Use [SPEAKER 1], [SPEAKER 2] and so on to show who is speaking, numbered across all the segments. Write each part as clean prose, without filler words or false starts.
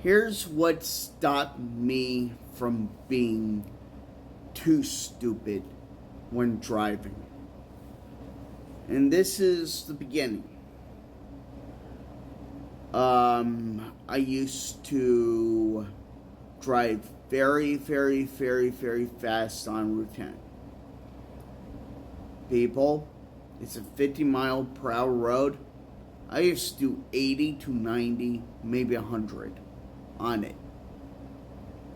[SPEAKER 1] Here's what stopped me from being too stupid when driving. And this is the beginning. I used to drive very, very, very, very fast on Route 10. People, it's a 50-mile-per-hour road. I used to do 80 to 90, maybe 100 on it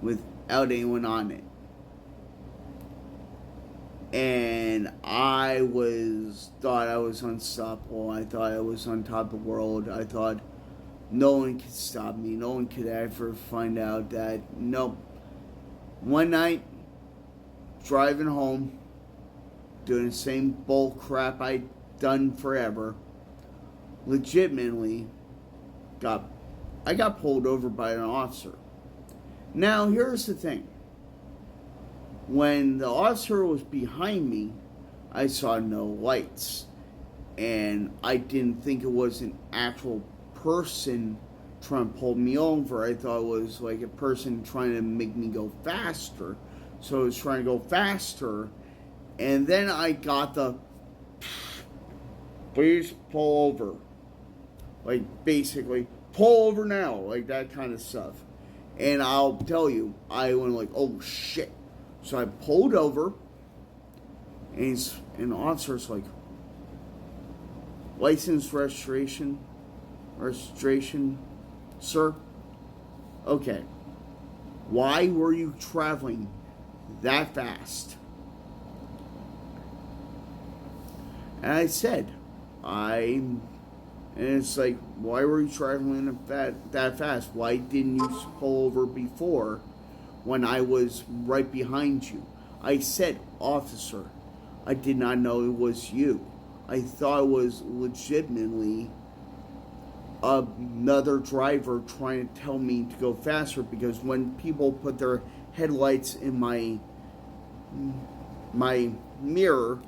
[SPEAKER 1] without anyone on it. And I thought I was unstoppable. I thought I was on top of the world. I thought no one could stop me. No one could ever find out that, nope. One night, driving home, doing the same bull crap I'd done forever, legitimately I got pulled over by an officer. Now, here's the thing. When the officer was behind me, I saw no lights. And I didn't think it was an actual person trying to pull me over. I thought it was like a person trying to make me go faster. So I was trying to go faster. And then I got the, please pull over. Like, basically, pull over now. Like, that kind of stuff. And I'll tell you, I went like, oh shit. So I pulled over, and the officer's like, license, registration, sir? Okay. Why were you traveling that fast? And I said, and it's like, why were you traveling that fast? Why didn't you pull over before when I was right behind you? I said, officer, I did not know it was you. I thought it was legitimately another driver trying to tell me to go faster, because when people put their headlights in my mirror,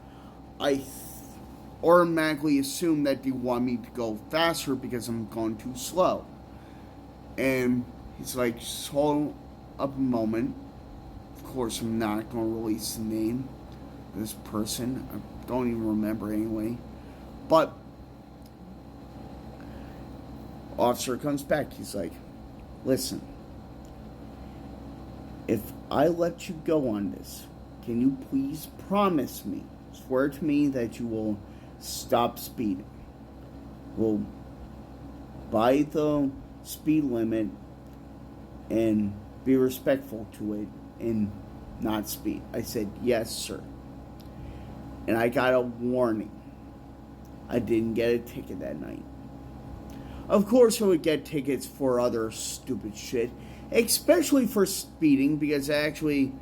[SPEAKER 1] I automatically assume that they want me to go faster because I'm going too slow. And he's like, just hold up a moment. Of course, I'm not going to release the name of this person. I don't even remember anyway. But officer comes back. He's like, listen, if I let you go on this, can you please promise me, swear to me that you will stop speeding? Will by the speed limit and be respectful to it and not speed. I said, yes, sir. And I got a warning. I didn't get a ticket that night. Of course, I would get tickets for other stupid shit, especially for speeding, because actually,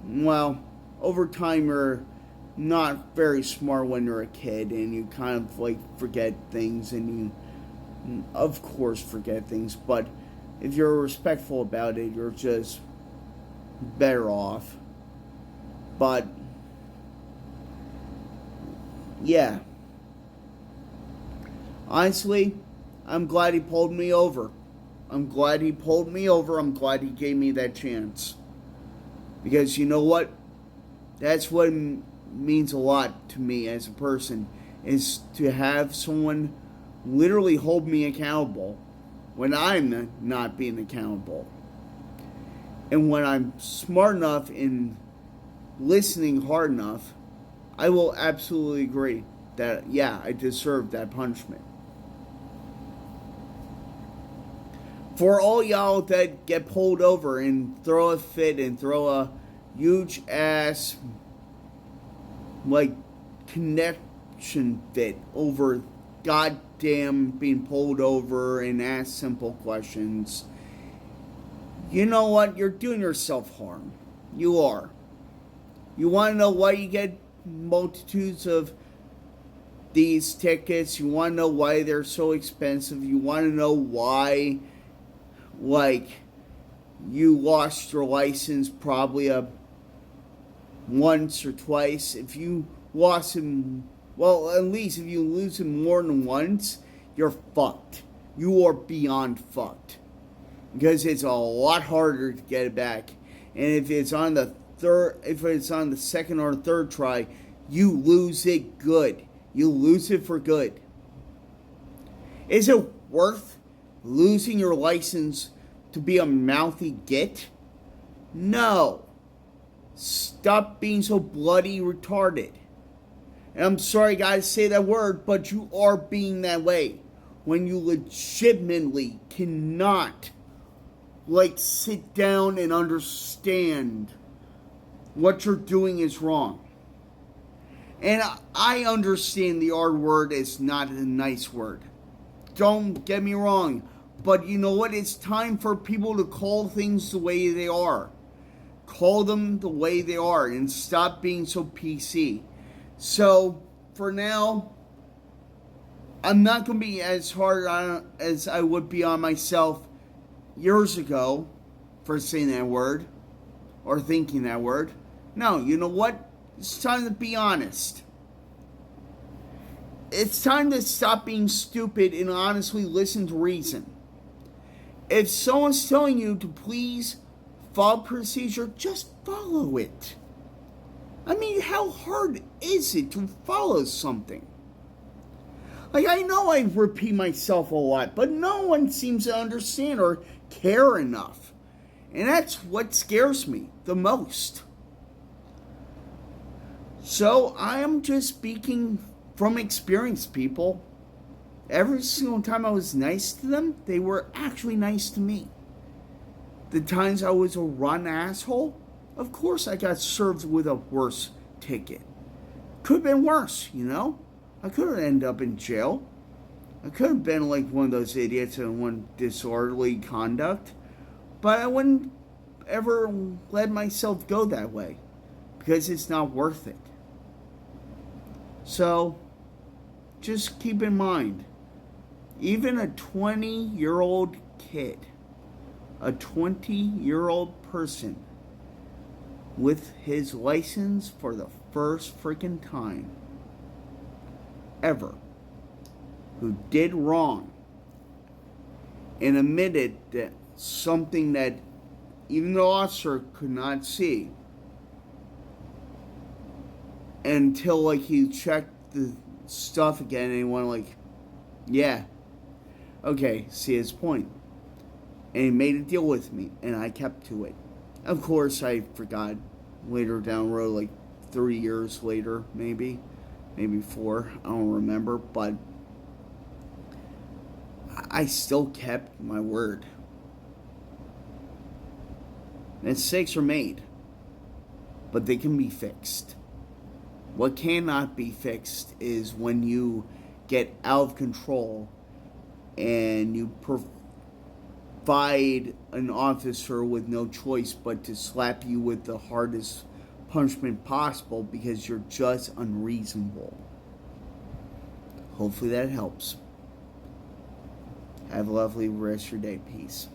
[SPEAKER 1] well, over time you're not very smart when you're a kid, and you kind of like forget things, and you of course forget things, but if you're respectful about it, you're just better off. But yeah, honestly, I'm glad he pulled me over. I'm glad he gave me that chance, because you know what, that's what means a lot to me as a person, is to have someone literally hold me accountable when I'm not being accountable. And when I'm smart enough and listening hard enough, I will absolutely agree that, yeah, I deserve that punishment. For all y'all that get pulled over and throw a fit and throw a huge ass like connection fit over goddamn being pulled over and ask simple questions, you know what? You're doing yourself harm. You are. You want to know why you get multitudes of these tickets? You want to know why they're so expensive? You want to know why, like, you lost your license probably once or twice? If you lost him, well, at least if you lose him more than once, you're fucked. You are beyond fucked. because it's a lot harder to get it back. And if it's on the second or third try, you lose it good. You lose it for good. Is it worth losing your license to be a mouthy git? No. Stop being so bloody retarded. And I'm sorry, guys, to say that word, but you are being that way when you legitimately cannot, sit down and understand what you're doing is wrong. And I understand the R word is not a nice word. Don't get me wrong. But you know what? It's time for people to call things the way they are. Call them the way they are and stop being so PC. So, for now, I'm not going to be as hard on as I would be on myself years ago for saying that word or thinking that word. No, you know what? It's time to be honest. It's time to stop being stupid and honestly listen to reason. If someone's telling you to please follow procedure, just follow it. I mean, how hard is it to follow something? I know I repeat myself a lot, but no one seems to understand or care enough. And that's what scares me the most. So, I am just speaking from experience, people. Every single time I was nice to them, they were actually nice to me. The times I was a rotten asshole, of course I got served with a worse ticket. Could have been worse, you know? I could have ended up in jail. I could have been like one of those idiots and one disorderly conduct. But I wouldn't ever let myself go that way. Because it's not worth it. So, just keep in mind, even a 20-year-old kid, a 20-year-old person with his license for the first freaking time ever, who did wrong and admitted that something that even the officer could not see until he checked the stuff again and he went yeah, okay, see his point. And he made a deal with me and I kept to it. Of course, I forgot later down the road, 3 years later, maybe 4, I don't remember, but I still kept my word. Mistakes are made, but they can be fixed. What cannot be fixed is when you get out of control and you provide an officer with no choice but to slap you with the hardest punishment possible because you're just unreasonable. Hopefully that helps. Have a lovely rest of your day. Peace.